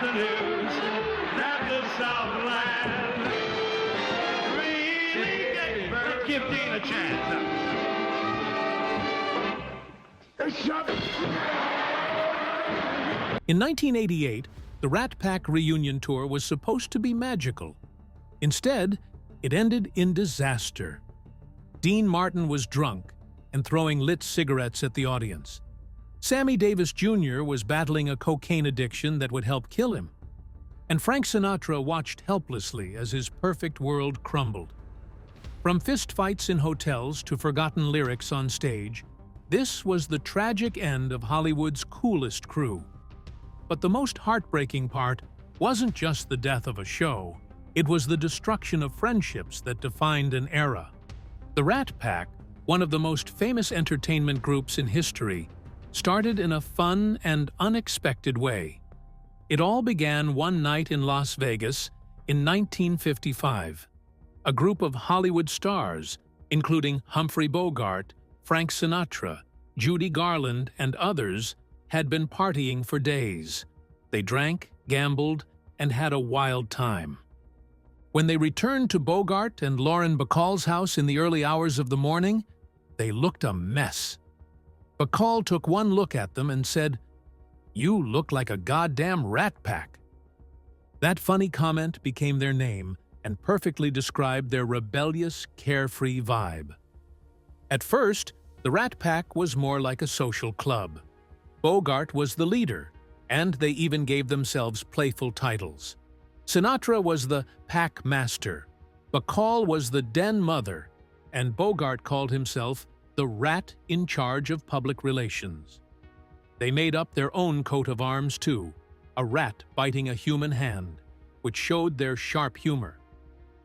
the news that the Southland really gets burned. Let's give Dean a chance. In 1988, the Rat Pack reunion tour was supposed to be magical. Instead, it ended in disaster. Dean Martin was drunk and throwing lit cigarettes at the audience. Sammy Davis Jr. was battling a cocaine addiction that would help kill him. And Frank Sinatra watched helplessly as his perfect world crumbled. From fistfights in hotels to forgotten lyrics on stage, this was the tragic end of Hollywood's coolest crew. But the most heartbreaking part wasn't just the death of a show, it was the destruction of friendships that defined an era. The Rat Pack, one of the most famous entertainment groups in history, started in a fun and unexpected way. It all began one night in Las Vegas in 1955. A group of Hollywood stars, including Humphrey Bogart, Frank Sinatra, Judy Garland, and others, had been partying for days. They drank, gambled, and had a wild time. When they returned to Bogart and Lauren Bacall's house in the early hours of the morning, they looked a mess. Bacall took one look at them and said, "You look like a goddamn rat pack." That funny comment became their name and perfectly described their rebellious, carefree vibe. At first, the Rat Pack was more like a social club. Bogart was the leader, and they even gave themselves playful titles. Sinatra was the Pack Master, Bacall was the Den Mother, and Bogart called himself the Rat in charge of public relations. They made up their own coat of arms too, a rat biting a human hand, which showed their sharp humor.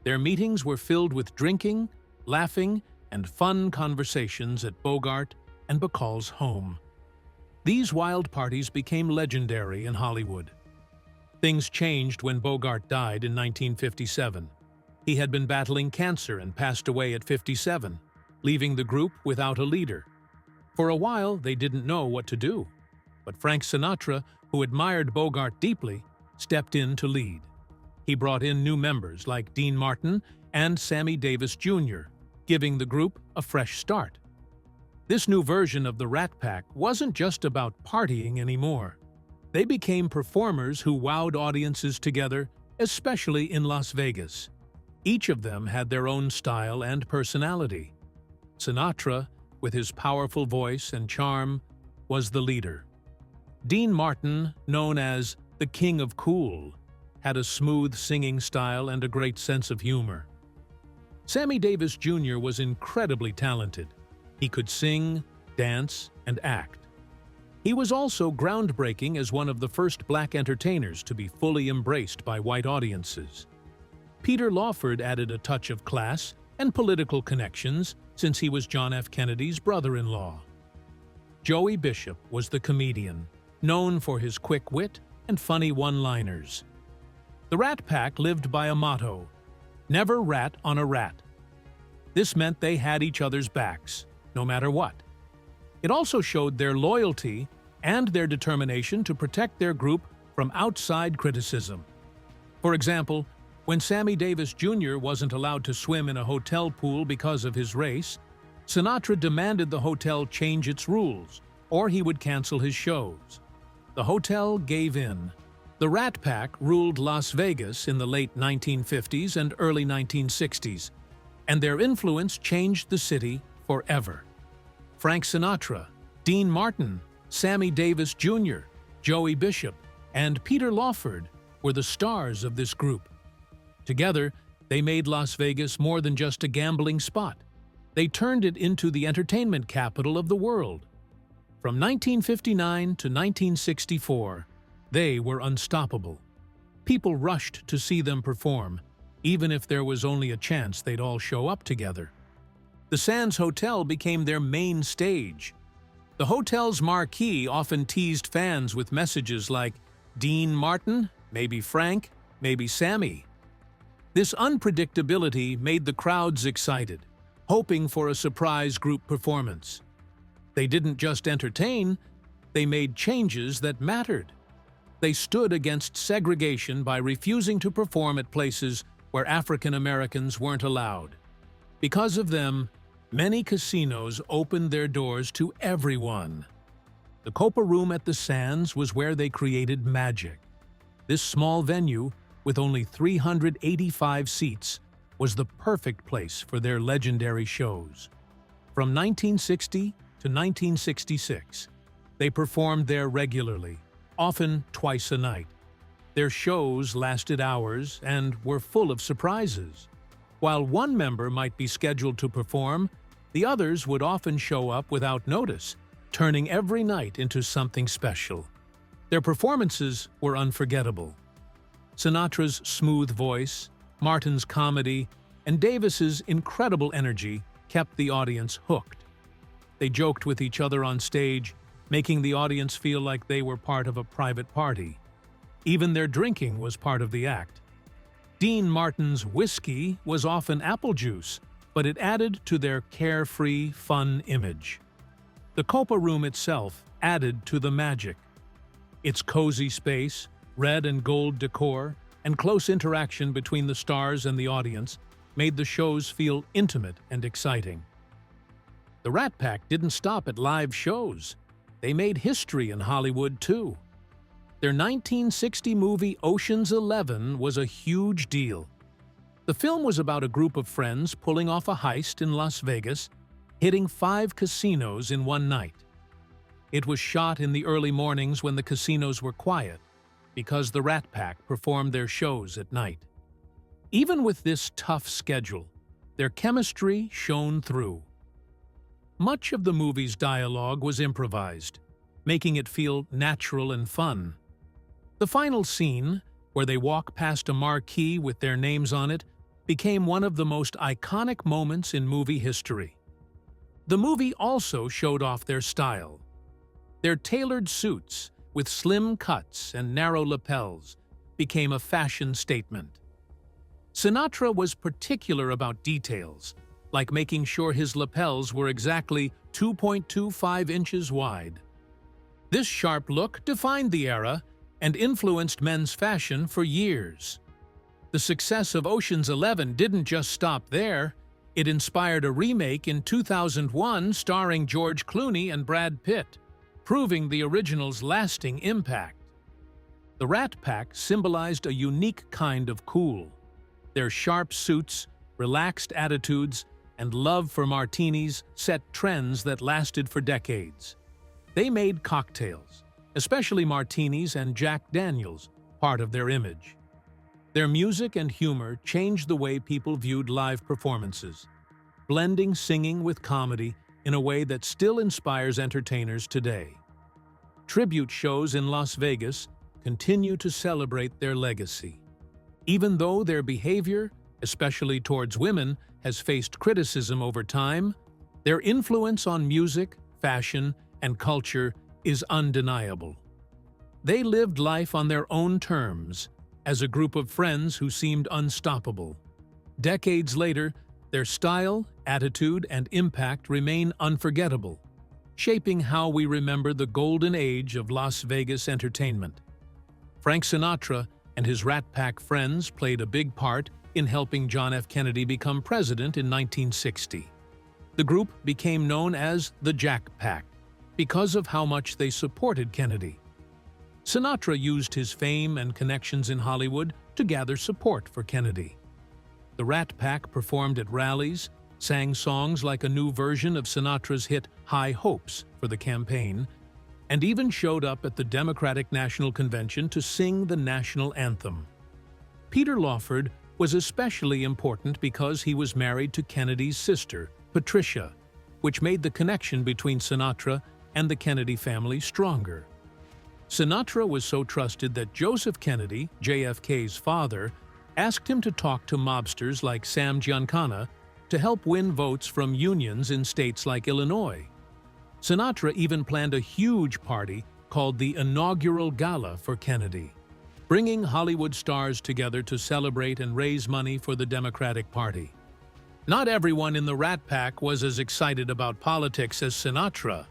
Their meetings were filled with drinking, laughing, and fun conversations at Bogart and Bacall's home. These wild parties became legendary in Hollywood. Things changed when Bogart died in 1957. He had been battling cancer and passed away at 57, leaving the group without a leader. For a while, they didn't know what to do. But Frank Sinatra, who admired Bogart deeply, stepped in to lead. He brought in new members like Dean Martin and Sammy Davis Jr., giving the group a fresh start. This new version of the Rat Pack wasn't just about partying anymore. They became performers who wowed audiences together, especially in Las Vegas. Each of them had their own style and personality. Sinatra, with his powerful voice and charm, was the leader. Dean Martin, known as the King of Cool, had a smooth singing style and a great sense of humor. Sammy Davis Jr. was incredibly talented. He could sing, dance, and act. He was also groundbreaking as one of the first black entertainers to be fully embraced by white audiences. Peter Lawford added a touch of class and political connections since he was John F. Kennedy's brother-in-law. Joey Bishop was the comedian, known for his quick wit and funny one-liners. The Rat Pack lived by a motto, "Never rat on a rat." This meant they had each other's backs, no matter what. It also showed their loyalty and their determination to protect their group from outside criticism. For example, when Sammy Davis Jr. wasn't allowed to swim in a hotel pool because of his race, Sinatra demanded the hotel change its rules, or he would cancel his shows. The hotel gave in. The Rat Pack ruled Las Vegas in the late 1950s and early 1960s, and their influence changed the city forever. Frank Sinatra, Dean Martin, Sammy Davis Jr., Joey Bishop, and Peter Lawford were the stars of this group. Together, they made Las Vegas more than just a gambling spot. They turned it into the entertainment capital of the world. From 1959 to 1964, they were unstoppable. People rushed to see them perform, even if there was only a chance they'd all show up together. The Sands Hotel became their main stage. The hotel's marquee often teased fans with messages like, "Dean Martin, maybe Frank, maybe Sammy." This unpredictability made the crowds excited, hoping for a surprise group performance. They didn't just entertain, they made changes that mattered. They stood against segregation by refusing to perform at places where African Americans weren't allowed. Because of them, many casinos opened their doors to everyone. The Copa Room at the Sands was where they created magic. This small venue, with only 385 seats, was the perfect place for their legendary shows. From 1960 to 1966, they performed there regularly, often twice a night. Their shows lasted hours and were full of surprises. While one member might be scheduled to perform, the others would often show up without notice, turning every night into something special. Their performances were unforgettable. Sinatra's smooth voice, Martin's comedy, and Davis's incredible energy kept the audience hooked. They joked with each other on stage, making the audience feel like they were part of a private party. Even their drinking was part of the act. Dean Martin's whiskey was often apple juice, but it added to their carefree, fun image. The Copa Room itself added to the magic. Its cozy space, red and gold decor, and close interaction between the stars and the audience made the shows feel intimate and exciting. The Rat Pack didn't stop at live shows. They made history in Hollywood, too. Their 1960 movie Ocean's 11 was a huge deal. The film was about a group of friends pulling off a heist in Las Vegas, hitting 5 casinos in one night. It was shot in the early mornings when the casinos were quiet, because the Rat Pack performed their shows at night. Even with this tough schedule, their chemistry shone through. Much of the movie's dialogue was improvised, making it feel natural and fun. The final scene, where they walk past a marquee with their names on it, became one of the most iconic moments in movie history. The movie also showed off their style. Their tailored suits, with slim cuts and narrow lapels, became a fashion statement. Sinatra was particular about details, like making sure his lapels were exactly 2.25 inches wide. This sharp look defined the era and influenced men's fashion for years. The success of Ocean's 11 didn't just stop there. It inspired a remake in 2001 starring George Clooney and Brad Pitt, proving the original's lasting impact. The Rat Pack symbolized a unique kind of cool. Their sharp suits, relaxed attitudes, and love for martinis set trends that lasted for decades. They made cocktails, especially martinis and Jack Daniels, part of their image. Their music and humor changed the way people viewed live performances, blending singing with comedy in a way that still inspires entertainers today. Tribute shows in Las Vegas continue to celebrate their legacy. Even though their behavior, especially towards women, has faced criticism over time, their influence on music, fashion, and culture is undeniable. They lived life on their own terms, as a group of friends who seemed unstoppable. Decades later, their style, attitude, and impact remain unforgettable, shaping how we remember the golden age of Las Vegas entertainment. Frank Sinatra and his Rat Pack friends played a big part in helping John F. Kennedy become president in 1960. The group became known as the Jack Pack because of how much they supported Kennedy. Sinatra used his fame and connections in Hollywood to gather support for Kennedy. The Rat Pack performed at rallies, sang songs like a new version of Sinatra's hit High Hopes for the campaign, and even showed up at the Democratic National Convention to sing the national anthem. Peter Lawford was especially important because he was married to Kennedy's sister, Patricia, which made the connection between Sinatra and the Kennedy family stronger. Sinatra was so trusted that Joseph Kennedy, JFK's father, asked him to talk to mobsters like Sam Giancana to help win votes from unions in states like Illinois. Sinatra even planned a huge party called the Inaugural Gala for Kennedy, bringing Hollywood stars together to celebrate and raise money for the Democratic Party. Not everyone in the Rat Pack was as excited about politics as Sinatra.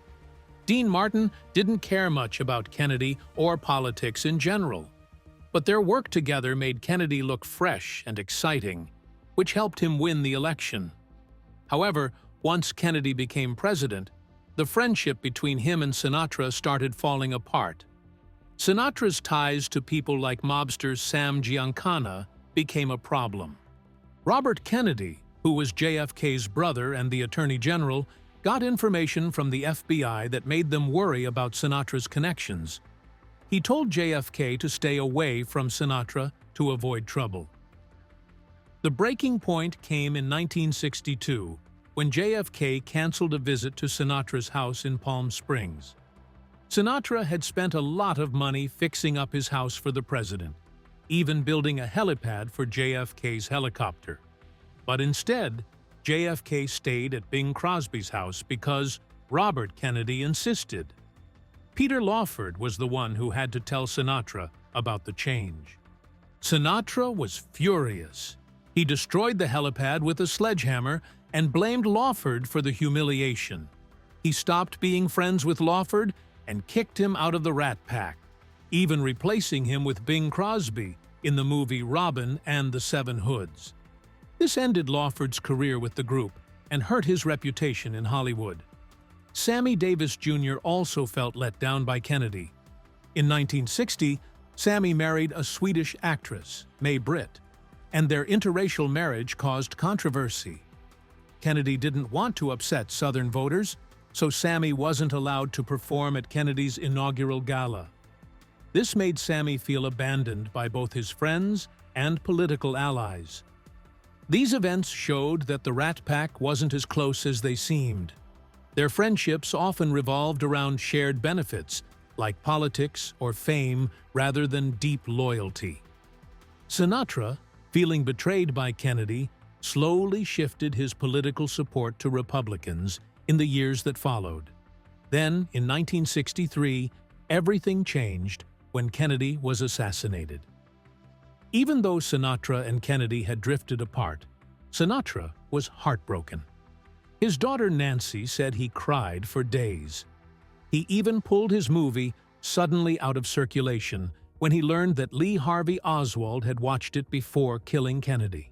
Dean Martin didn't care much about Kennedy or politics in general, but their work together made Kennedy look fresh and exciting, which helped him win the election. However, once Kennedy became president, the friendship between him and Sinatra started falling apart. Sinatra's ties to people like mobster Sam Giancana became a problem. Robert Kennedy, who was JFK's brother and the Attorney General, got information from the FBI that made them worry about Sinatra's connections. He told JFK to stay away from Sinatra to avoid trouble. The breaking point came in 1962, when JFK canceled a visit to Sinatra's house in Palm Springs. Sinatra had spent a lot of money fixing up his house for the president, even building a helipad for JFK's helicopter. But instead, JFK stayed at Bing Crosby's house because Robert Kennedy insisted. Peter Lawford was the one who had to tell Sinatra about the change. Sinatra was furious. He destroyed the helipad with a sledgehammer and blamed Lawford for the humiliation. He stopped being friends with Lawford and kicked him out of the Rat Pack, even replacing him with Bing Crosby in the movie Robin and the Seven Hoods. This ended Lawford's career with the group and hurt his reputation in Hollywood. Sammy Davis Jr. also felt let down by Kennedy. In 1960, Sammy married a Swedish actress, May Britt, and their interracial marriage caused controversy. Kennedy didn't want to upset Southern voters, so Sammy wasn't allowed to perform at Kennedy's inaugural gala. This made Sammy feel abandoned by both his friends and political allies. These events showed that the Rat Pack wasn't as close as they seemed. Their friendships often revolved around shared benefits, like politics or fame, rather than deep loyalty. Sinatra, feeling betrayed by Kennedy, slowly shifted his political support to Republicans in the years that followed. Then, in 1963, everything changed when Kennedy was assassinated. Even though Sinatra and Kennedy had drifted apart, Sinatra was heartbroken. His daughter Nancy said he cried for days. He even pulled his movie suddenly out of circulation when he learned that Lee Harvey Oswald had watched it before killing Kennedy.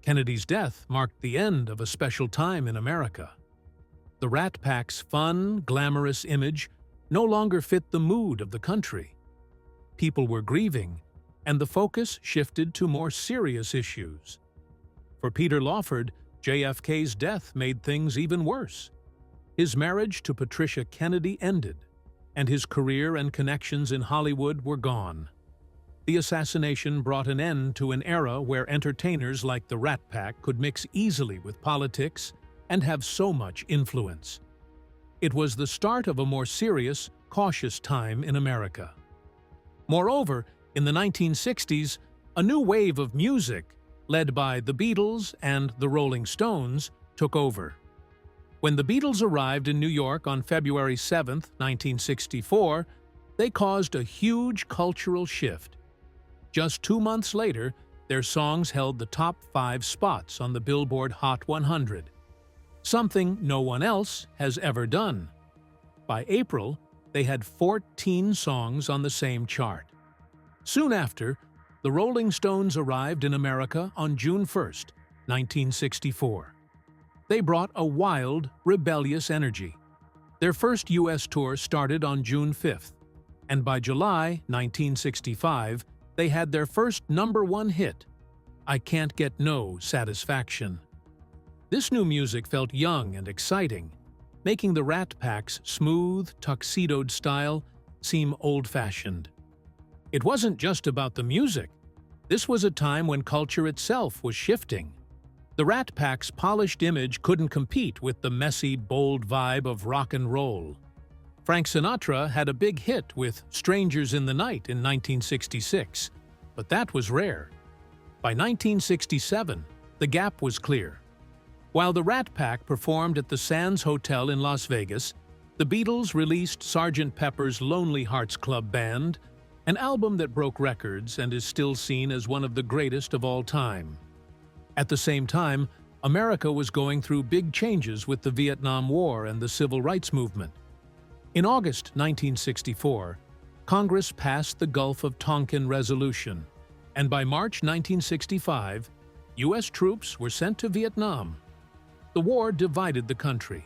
Kennedy's death marked the end of a special time in America. The Rat Pack's fun, glamorous image no longer fit the mood of the country. People were grieving, and the focus shifted to more serious issues. For Peter Lawford, JFK's death made things even worse. His marriage to Patricia Kennedy ended, and his career and connections in Hollywood were gone. The assassination brought an end to an era where entertainers like the Rat Pack could mix easily with politics and have so much influence. It was the start of a more serious, cautious time in America. Moreover, in the 1960s, a new wave of music, led by the Beatles and the Rolling Stones, took over. When the Beatles arrived in New York on February 7, 1964, they caused a huge cultural shift. Just 2 months later, their songs held the top 5 spots on the Billboard Hot 100, something no one else has ever done. By April, they had 14 songs on the same chart. Soon after, the Rolling Stones arrived in America on June 1, 1964. They brought a wild, rebellious energy. Their first U.S. tour started on June 5th, and by July 1965, they had their first #1 hit, I Can't Get No Satisfaction. This new music felt young and exciting, making the Rat Pack's smooth, tuxedoed style seem old-fashioned. It wasn't just about the music. This was a time when culture itself was shifting. The Rat Pack's polished image couldn't compete with the messy, bold vibe of rock and roll. Frank Sinatra had a big hit with Strangers in the Night in 1966, but that was rare. By 1967, the gap was clear. While the Rat Pack performed at the Sands Hotel in Las Vegas, the Beatles released Sgt. Pepper's Lonely Hearts Club Band, an album that broke records and is still seen as one of the greatest of all time. At the same time, America was going through big changes with the Vietnam War and the Civil Rights Movement. In August 1964, Congress passed the Gulf of Tonkin Resolution, and by March 1965, U.S. troops were sent to Vietnam. The war divided the country.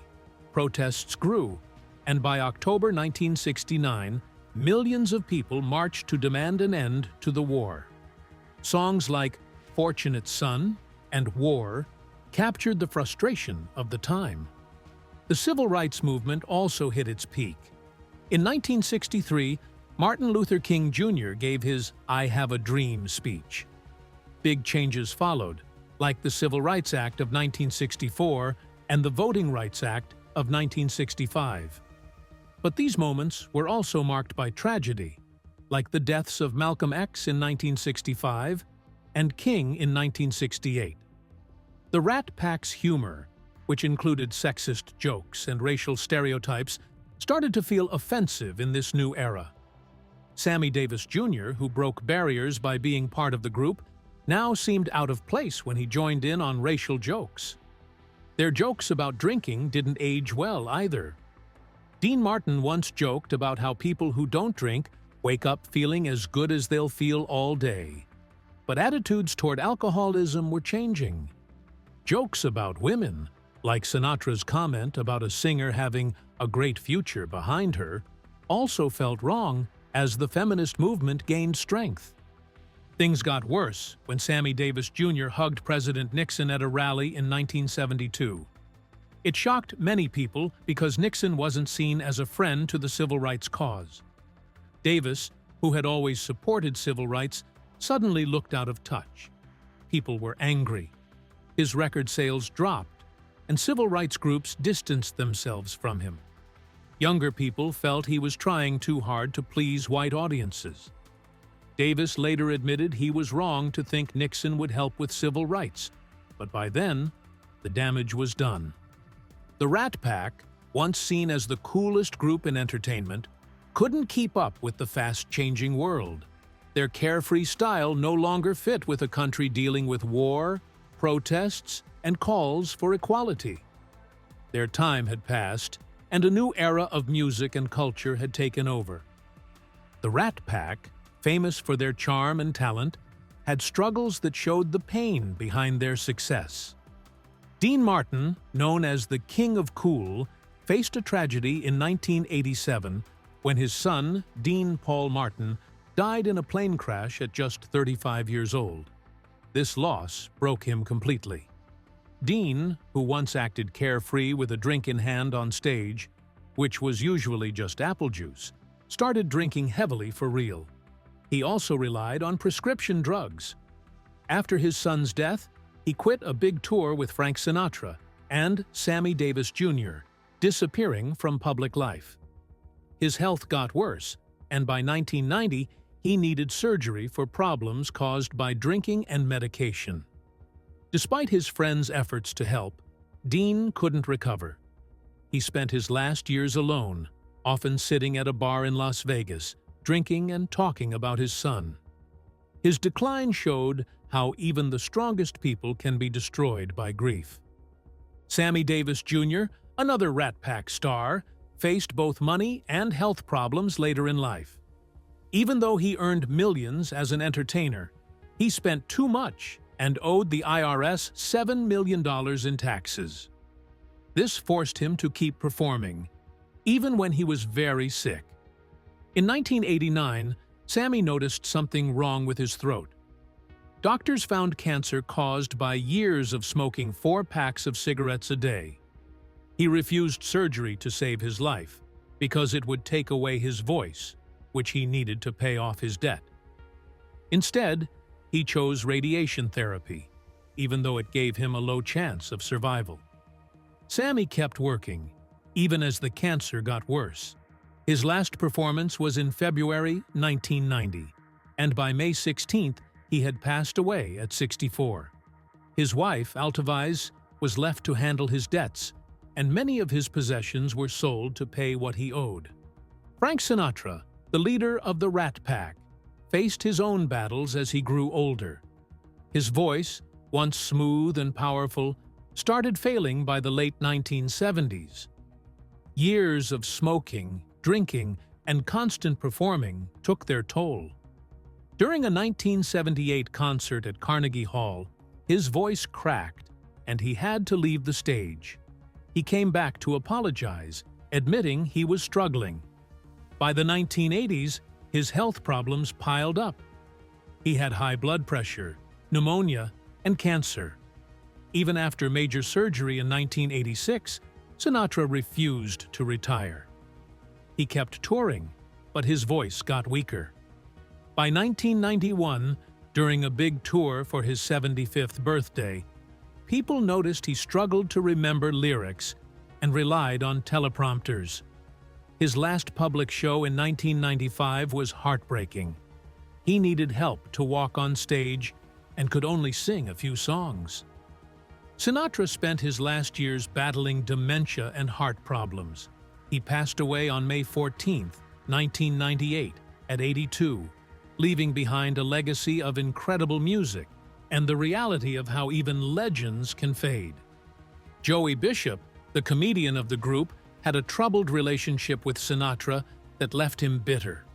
Protests grew, and by October 1969, millions of people marched to demand an end to the war. Songs like "Fortunate Son" and "War" captured the frustration of the time. The civil rights movement also hit its peak. In 1963, Martin Luther King Jr. gave his "I Have a Dream" speech. Big changes followed, like the Civil Rights Act of 1964 and the Voting Rights Act of 1965. But these moments were also marked by tragedy, like the deaths of Malcolm X in 1965 and King in 1968. The Rat Pack's humor, which included sexist jokes and racial stereotypes, started to feel offensive in this new era. Sammy Davis Jr., who broke barriers by being part of the group, now seemed out of place when he joined in on racial jokes. Their jokes about drinking didn't age well either. Dean Martin once joked about how people who don't drink wake up feeling as good as they'll feel all day. But attitudes toward alcoholism were changing. Jokes about women, like Sinatra's comment about a singer having a great future behind her, also felt wrong as the feminist movement gained strength. Things got worse when Sammy Davis Jr. hugged President Nixon at a rally in 1972. It shocked many people because Nixon wasn't seen as a friend to the civil rights cause. Davis, who had always supported civil rights, suddenly looked out of touch. People were angry. His record sales dropped, and civil rights groups distanced themselves from him. Younger people felt he was trying too hard to please white audiences. Davis later admitted he was wrong to think Nixon would help with civil rights, but by then, the damage was done. The Rat Pack, once seen as the coolest group in entertainment, couldn't keep up with the fast-changing world. Their carefree style no longer fit with a country dealing with war, protests, and calls for equality. Their time had passed, and a new era of music and culture had taken over. The Rat Pack, famous for their charm and talent, had struggles that showed the pain behind their success. Dean Martin, known as the King of Cool, faced a tragedy in 1987 when his son, Dean Paul Martin, died in a plane crash at just 35 years old. This loss broke him completely. Dean, who once acted carefree with a drink in hand on stage, which was usually just apple juice, started drinking heavily for real. He also relied on prescription drugs. After his son's death, he quit a big tour with Frank Sinatra and Sammy Davis Jr., disappearing from public life. His health got worse, and by 1990, he needed surgery for problems caused by drinking and medication. Despite his friends' efforts to help, Dean couldn't recover. He spent his last years alone, often sitting at a bar in Las Vegas, drinking and talking about his son. His decline showed how even the strongest people can be destroyed by grief. Sammy Davis Jr., another Rat Pack star, faced both money and health problems later in life. Even though he earned millions as an entertainer, he spent too much and owed the IRS $7 million in taxes. This forced him to keep performing, even when he was very sick. In 1989, Sammy noticed something wrong with his throat. Doctors found cancer caused by years of smoking 4 packs of cigarettes a day. He refused surgery to save his life because it would take away his voice, which he needed to pay off his debt. Instead, he chose radiation therapy, even though it gave him a low chance of survival. Sammy kept working, even as the cancer got worse. His last performance was in February 1990, and by May 16th, he had passed away at 64. His wife, Altavise, was left to handle his debts, and many of his possessions were sold to pay what he owed. Frank Sinatra, the leader of the Rat Pack, faced his own battles as he grew older. His voice, once smooth and powerful, started failing by the late 1970s. Years of smoking, drinking, and constant performing took their toll. During a 1978 concert at Carnegie Hall, his voice cracked and he had to leave the stage. He came back to apologize, admitting he was struggling. By the 1980s, his health problems piled up. He had high blood pressure, pneumonia, and cancer. Even after major surgery in 1986, Sinatra refused to retire. He kept touring, but his voice got weaker. By 1991, during a big tour for his 75th birthday, people noticed he struggled to remember lyrics and relied on teleprompters. His last public show in 1995 was heartbreaking. He needed help to walk on stage and could only sing a few songs. Sinatra spent his last years battling dementia and heart problems. He passed away on May 14, 1998, at 82, leaving behind a legacy of incredible music and the reality of how even legends can fade. Joey Bishop, the comedian of the group, had a troubled relationship with Sinatra that left him bitter.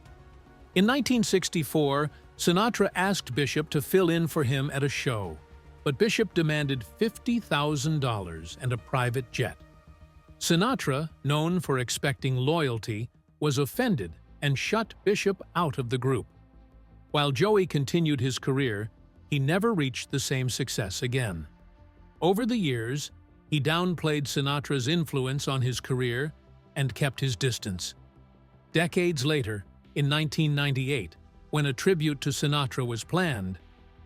In 1964, Sinatra asked Bishop to fill in for him at a show, but Bishop demanded $50,000 and a private jet. Sinatra, known for expecting loyalty, was offended and shut Bishop out of the group. While Joey continued his career, he never reached the same success again. Over the years, he downplayed Sinatra's influence on his career and kept his distance. Decades later, in 1998, when a tribute to Sinatra was planned,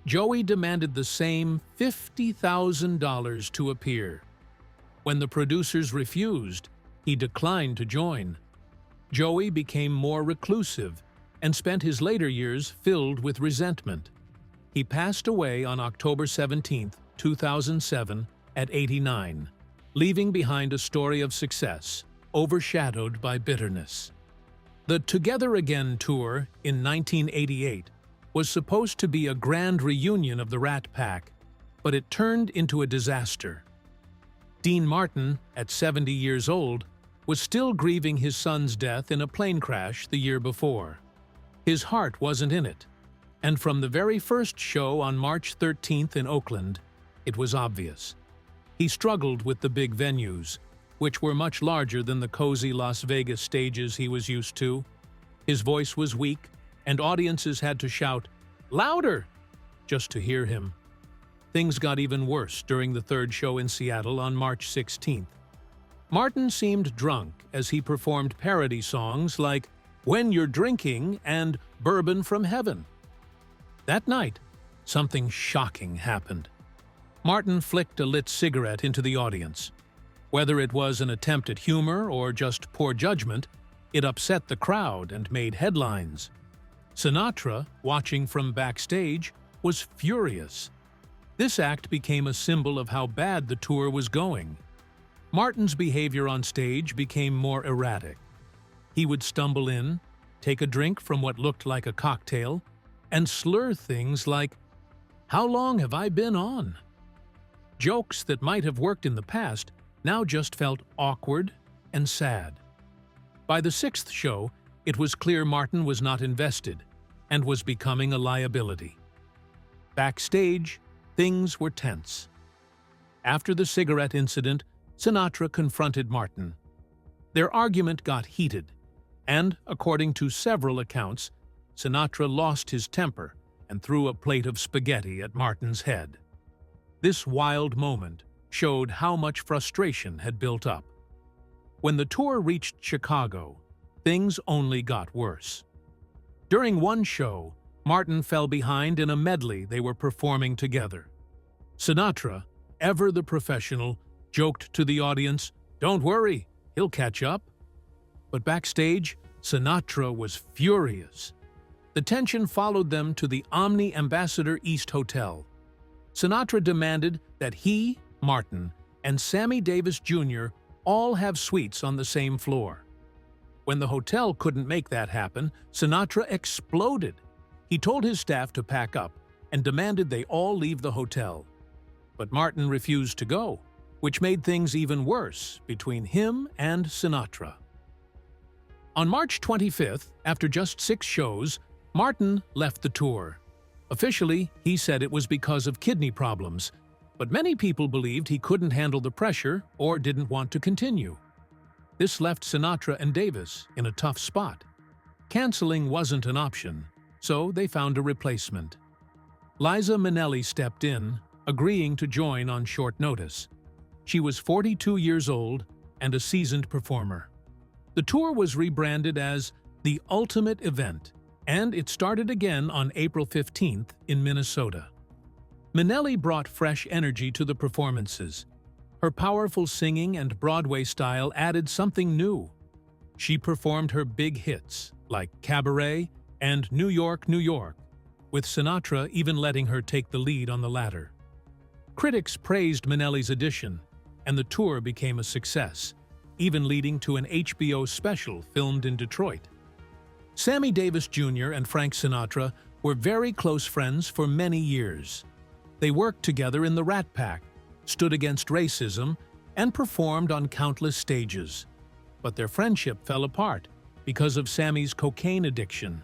Joey demanded the same $50,000 to appear. When the producers refused, he declined to join. Joey became more reclusive and spent his later years filled with resentment. He passed away on October 17, 2007, at 89, leaving behind a story of success, overshadowed by bitterness. The Together Again tour in 1988 was supposed to be a grand reunion of the Rat Pack, but it turned into a disaster. Dean Martin, at 70 years old, was still grieving his son's death in a plane crash the year before. His heart wasn't in it, and from the very first show on March 13th in Oakland, it was obvious. He struggled with the big venues, which were much larger than the cozy Las Vegas stages he was used to. His voice was weak, and audiences had to shout, "Louder!" just to hear him. Things got even worse during the third show in Seattle on March 16th. Martin seemed drunk as he performed parody songs like "When You're Drinking" and "Bourbon from Heaven." That night, something shocking happened. Martin flicked a lit cigarette into the audience. Whether it was an attempt at humor or just poor judgment, it upset the crowd and made headlines. Sinatra, watching from backstage, was furious. This act became a symbol of how bad the tour was going. Martin's behavior on stage became more erratic. He would stumble in, take a drink from what looked like a cocktail, and slur things like, "How long have I been on?" Jokes that might have worked in the past now just felt awkward and sad. By the sixth show, it was clear Martin was not invested and was becoming a liability. Backstage, things were tense. After the cigarette incident, Sinatra confronted Martin. Their argument got heated, and, according to several accounts, Sinatra lost his temper and threw a plate of spaghetti at Martin's head. This wild moment showed how much frustration had built up. When the tour reached Chicago, things only got worse. During one show, Martin fell behind in a medley they were performing together. Sinatra, ever the professional, joked to the audience, "Don't worry, he'll catch up." But backstage, Sinatra was furious. The tension followed them to the Omni Ambassador East Hotel. Sinatra demanded that he, Martin, and Sammy Davis Jr. all have suites on the same floor. When the hotel couldn't make that happen, Sinatra exploded. He told his staff to pack up and demanded they all leave the hotel. But Martin refused to go, which made things even worse between him and Sinatra. On March 25th, after just 6 shows, Martin left the tour. Officially, he said it was because of kidney problems, but many people believed he couldn't handle the pressure or didn't want to continue. This left Sinatra and Davis in a tough spot. Canceling wasn't an option, so they found a replacement. Liza Minnelli stepped in, agreeing to join on short notice. She was 42 years old and a seasoned performer. The tour was rebranded as The Ultimate Event, and it started again on April 15th in Minnesota. Minnelli brought fresh energy to the performances. Her powerful singing and Broadway style added something new. She performed her big hits, like Cabaret and New York, New York, with Sinatra even letting her take the lead on the latter. Critics praised Minnelli's addition, and the tour became a success, even leading to an HBO special filmed in Detroit. Sammy Davis Jr. and Frank Sinatra were very close friends for many years. They worked together in the Rat Pack, stood against racism, and performed on countless stages. But their friendship fell apart because of Sammy's cocaine addiction.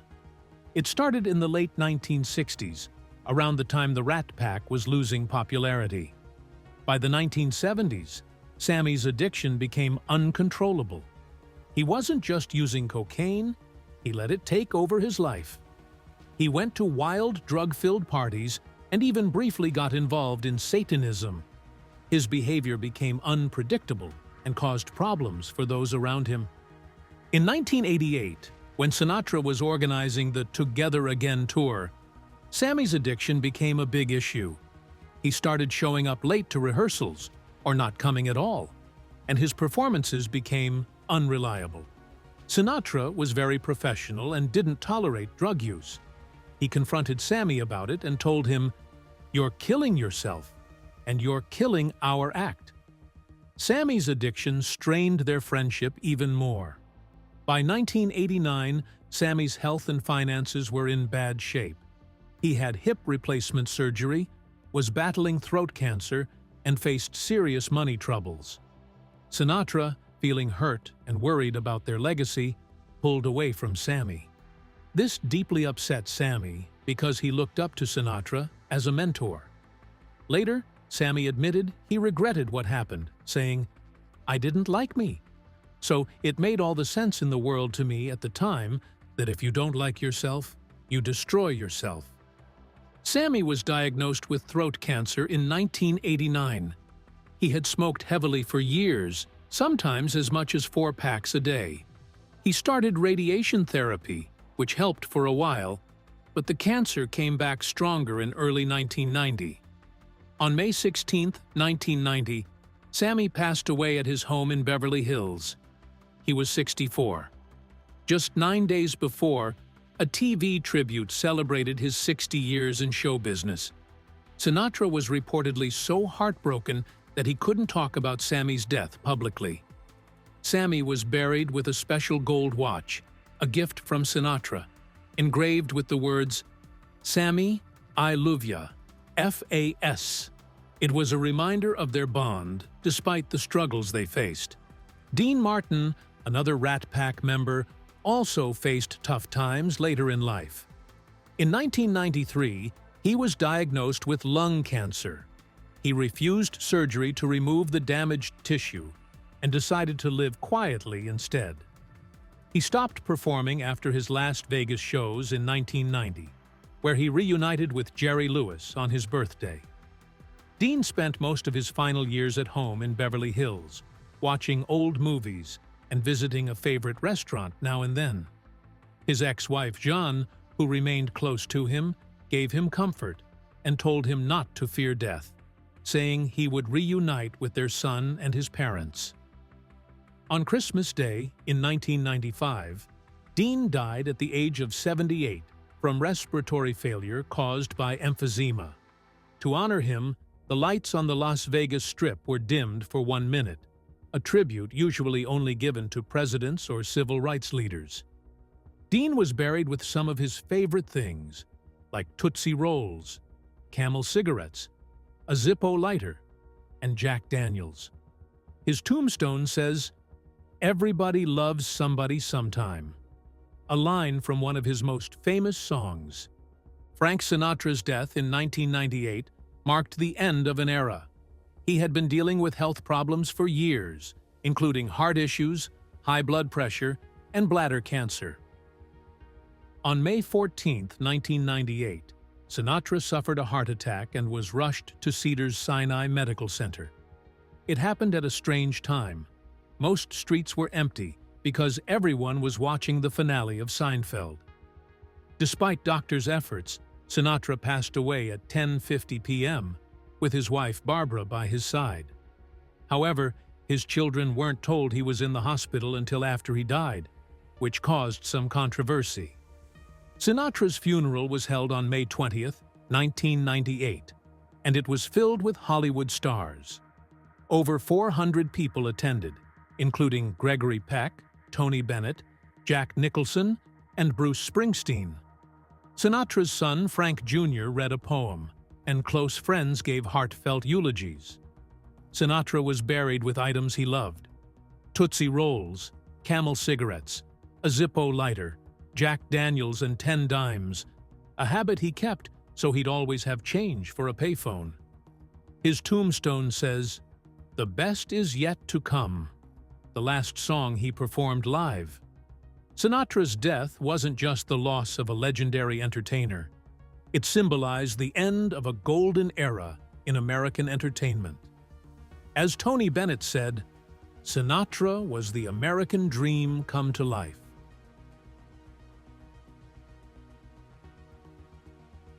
It started in the late 1960s, around the time the Rat Pack was losing popularity. By the 1970s, Sammy's addiction became uncontrollable. He wasn't just using cocaine, he let it take over his life. He went to wild, drug-filled parties and even briefly got involved in Satanism. His behavior became unpredictable and caused problems for those around him. In 1988, when Sinatra was organizing the Together Again tour, Sammy's addiction became a big issue. He started showing up late to rehearsals, or not coming at all, and his performances became unreliable. Sinatra was very professional and didn't tolerate drug use. He confronted Sammy about it and told him, "You're killing yourself, and you're killing our act." Sammy's addiction strained their friendship even more. By 1989, Sammy's health and finances were in bad shape. He had hip replacement surgery, was battling throat cancer, and faced serious money troubles. Sinatra, feeling hurt and worried about their legacy, pulled away from Sammy. This deeply upset Sammy because he looked up to Sinatra as a mentor. Later, Sammy admitted he regretted what happened, saying, "I didn't like me. So it made all the sense in the world to me at the time that if you don't like yourself, you destroy yourself." Sammy was diagnosed with throat cancer in 1989. He had smoked heavily for years, sometimes as much as 4 packs a day. He started radiation therapy, which helped for a while, but the cancer came back stronger in early 1990. On May 16, 1990, Sammy passed away at his home in Beverly Hills. He was 64. Just 9 days before, a TV tribute celebrated his 60 years in show business. Sinatra was reportedly so heartbroken that he couldn't talk about Sammy's death publicly. Sammy was buried with a special gold watch, a gift from Sinatra, engraved with the words, "Sammy, I love ya, F.A.S." It was a reminder of their bond, despite the struggles they faced. Dean Martin, another Rat Pack member, also faced tough times later in life. In 1993, he was diagnosed with lung cancer. He refused surgery to remove the damaged tissue and decided to live quietly instead. He stopped performing after his last Vegas shows in 1990, where he reunited with Jerry Lewis on his birthday. Dean spent most of his final years at home in Beverly Hills, watching old movies and visiting a favorite restaurant now and then. His ex-wife, Jean, who remained close to him, gave him comfort and told him not to fear death, saying he would reunite with their son and his parents. On Christmas Day in 1995, Dean died at the age of 78 from respiratory failure caused by emphysema. To honor him, the lights on the Las Vegas Strip were dimmed for 1 minute, a tribute usually only given to presidents or civil rights leaders. Dean was buried with some of his favorite things, like Tootsie Rolls, Camel cigarettes, a Zippo lighter, and Jack Daniels. His tombstone says, Everybody loves somebody sometime. A line from one of his most famous songs. Frank Sinatra's death in 1998 marked the end of an era. He had been dealing with health problems for years, including heart issues, high blood pressure, and bladder cancer. On May 14, 1998, Sinatra suffered a heart attack and was rushed to Cedars-Sinai Medical Center. It happened at a strange time. Most streets were empty because everyone was watching the finale of Seinfeld. Despite doctors' efforts, Sinatra passed away at 10:50 p.m., with his wife Barbara by his side. However, his children weren't told he was in the hospital until after he died, which caused some controversy. Sinatra's funeral was held on May 20, 1998, and it was filled with Hollywood stars. Over 400 people attended, including Gregory Peck, Tony Bennett, Jack Nicholson, and Bruce Springsteen. Sinatra's son, Frank Jr., read a poem, and close friends gave heartfelt eulogies. Sinatra was buried with items he loved: Tootsie Rolls, Camel cigarettes, a Zippo lighter, Jack Daniels, and 10 dimes, a habit he kept so he'd always have change for a payphone. His tombstone says, "The best is yet to come," the last song he performed live. Sinatra's death wasn't just the loss of a legendary entertainer. It symbolized the end of a golden era in American entertainment. As Tony Bennett said, Sinatra was the American dream come to life.